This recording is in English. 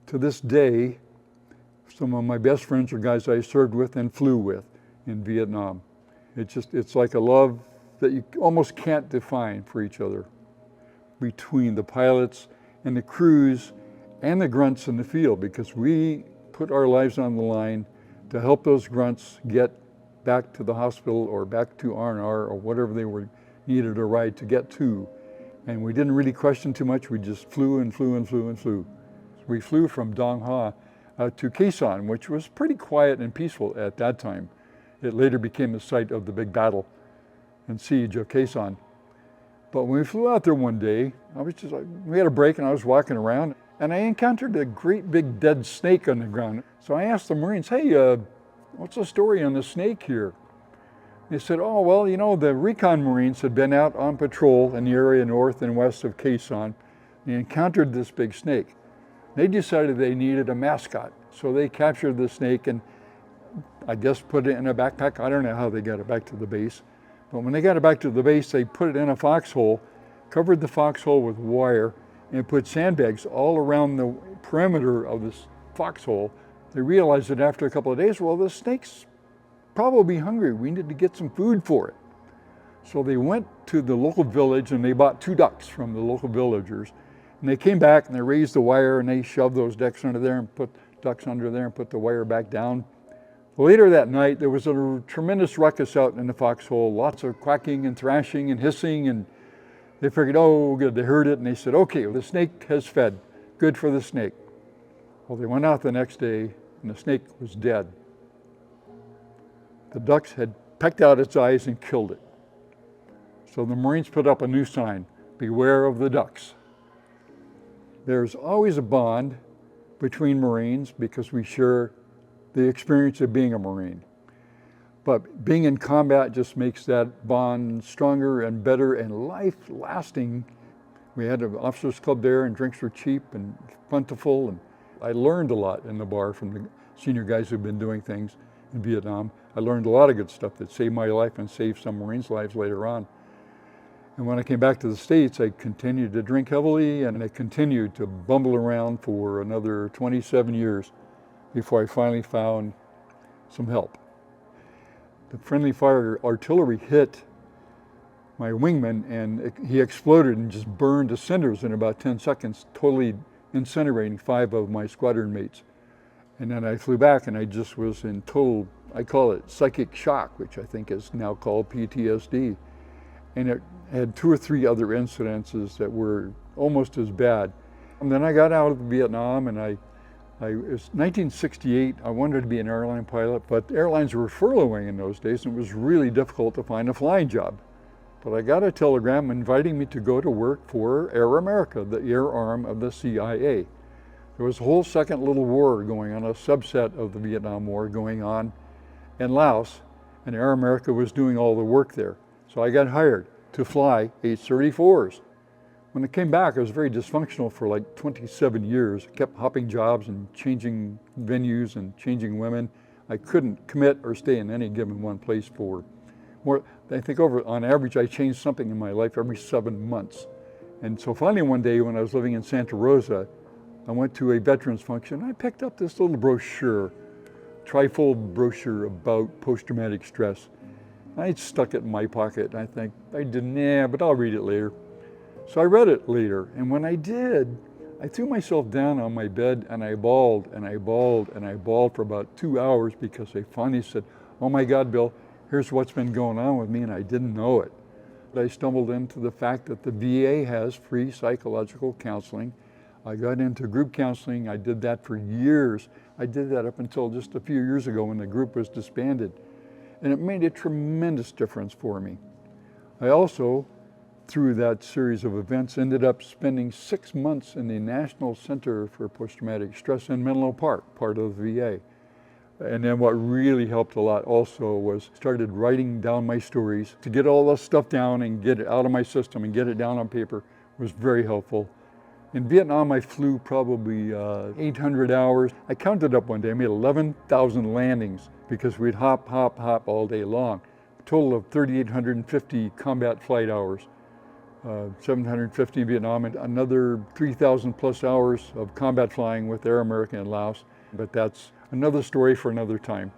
To this day, some of my best friends are guys I served with and flew with in Vietnam. It's like a love that you almost can't define for each other, between the pilots and the crews and the grunts in the field, because we put our lives on the line to help those grunts get back to the hospital or back to R&R or whatever they needed a ride to get to. And we didn't really question too much. We just flew and flew and flew and flew. We flew from Dong Ha to ke-sahn, which was pretty quiet and peaceful at that time. It later became the site of the big battle and siege of ke-sahn. But when we flew out there one day, we had a break and I was walking around and I encountered a great big dead snake on the ground. So I asked the Marines, hey, what's the story on the snake here? They said, oh, well, you know, the recon Marines had been out on patrol in the area north and west of ke-sahn. They encountered this big snake. They decided they needed a mascot. So they captured the snake and I guess put it in a backpack. I don't know how they got it back to the base. But when they got it back to the base, they put it in a foxhole, covered the foxhole with wire, and put sandbags all around the perimeter of this foxhole. They realized that after a couple of days, well, the snake's probably hungry. We need to get some food for it. So they went to the local village and they bought 2 ducks from the local villagers. And they came back and they raised the wire and they shoved those ducks under there and put the wire back down. Later that night, there was a tremendous ruckus out in the foxhole, lots of quacking and thrashing and hissing, and they figured, oh, good, they heard it, and they said, okay, the snake has fed, good for the snake. Well, they went out the next day, and the snake was dead. The ducks had pecked out its eyes and killed it. So the Marines put up a new sign, beware of the ducks. There's always a bond between Marines because we share the experience of being a Marine. But being in combat just makes that bond stronger and better and life-lasting. We had an officers club there and drinks were cheap and plentiful. And I learned a lot in the bar from the senior guys who've been doing things in Vietnam. I learned a lot of good stuff that saved my life and saved some Marines' lives later on. And when I came back to the States, I continued to drink heavily and I continued to bumble around for another 27 years before I finally found some help. The friendly fire artillery hit my wingman and he exploded and just burned to cinders in about 10 seconds, totally incinerating 5 of my squadron mates. And then I flew back and I just was in total, I call it psychic shock, which I think is now called PTSD. And it had 2 or 3 other incidences that were almost as bad. And then I got out of Vietnam and it was 1968, I wanted to be an airline pilot, but airlines were furloughing in those days and it was really difficult to find a flying job. But I got a telegram inviting me to go to work for Air America, the air arm of the CIA. There was a whole second little war going on, a subset of the Vietnam War going on in Laos, and Air America was doing all the work there. So I got hired to fly H-34s. When I came back, I was very dysfunctional for like 27 years. I kept hopping jobs and changing venues and changing women. I couldn't commit or stay in any given one place for more. I think on average, I changed something in my life every 7 months. And so finally one day when I was living in Santa Rosa, I went to a veterans function. I picked up this little brochure, trifold brochure about post-traumatic stress. I stuck it in my pocket and I think, but I'll read it later. So I read it later, and when I did, I threw myself down on my bed and I bawled and I bawled and I bawled for about 2 hours because I finally said, oh my God, Bill, here's what's been going on with me and I didn't know it. I stumbled into the fact that the VA has free psychological counseling. I got into group counseling. I did that for years. I did that up until just a few years ago when the group was disbanded. And it made a tremendous difference for me. I also, through that series of events, ended up spending 6 months in the National Center for Post-Traumatic Stress in Menlo Park, part of the VA. And then what really helped a lot also was started writing down my stories. To get all this stuff down and get it out of my system and get it down on paper was very helpful. In Vietnam, I flew probably 800 hours. I counted up one day, I made 11,000 landings because we'd hop all day long. A total of 3,850 combat flight hours. 750 in Vietnam, and another 3,000 plus hours of combat flying with Air America in Laos. But that's another story for another time.